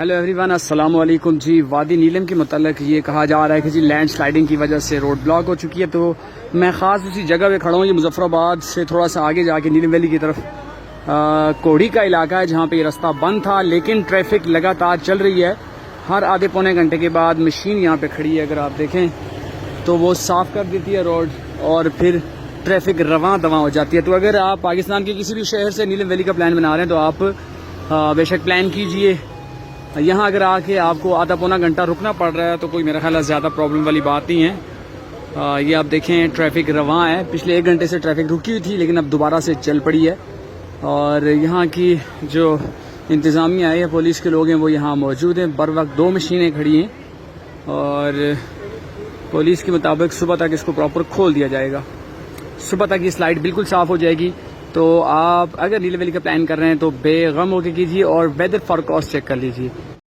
Hello everyone, अस्सलाम वालेकुम जी। वादी नीलम के मुतल्लिक ये कहा जा रहा है कि जी लैंड स्लाइडिंग की वजह से रोड ब्लॉक हो चुकी है। तो मैं ख़ास उसी जगह पे खड़ा हूँ। ये मुजफ्फराबाद से थोड़ा सा आगे जाके नीलम वैली की तरफ कोड़ी का इलाका है, जहाँ पे ये रास्ता बंद था, लेकिन ट्रैफिक लगातार चल रही है। हर आधे पौने घंटे के बाद मशीन यहाँ पे खड़ी है, अगर आप देखें तो वो साफ़ कर देती है रोड और फिर ट्रैफिक रवां दवां हो जाती है। तो अगर आप पाकिस्तान के किसी भी शहर से नीलम वैली का प्लान बना रहे हैं तो आप बेशक प्लान कीजिए। यहाँ अगर आके आपको आधा पौना घंटा रुकना पड़ रहा है तो कोई मेरा ख्याल है ज़्यादा प्रॉब्लम वाली बात नहीं है। ये आप देखें ट्रैफिक रवां है। पिछले 1 घंटे से ट्रैफिक रुकी हुई थी, लेकिन अब दोबारा से चल पड़ी है। और यहाँ की जो इंतज़ामिया है या पुलिस के लोग हैं वो यहाँ मौजूद हैं। बर वक्त 2 मशीनें खड़ी हैं और पुलिस के मुताबिक सुबह तक इसको प्रॉपर खोल दिया जाएगा। सुबह तक ये स्लाइड बिल्कुल साफ़ हो जाएगी। तो आप अगर नीलम वैली का प्लान कर रहे हैं तो बेगम होकर कीजिए और वेदर फॉरकास्ट चेक कर लीजिए।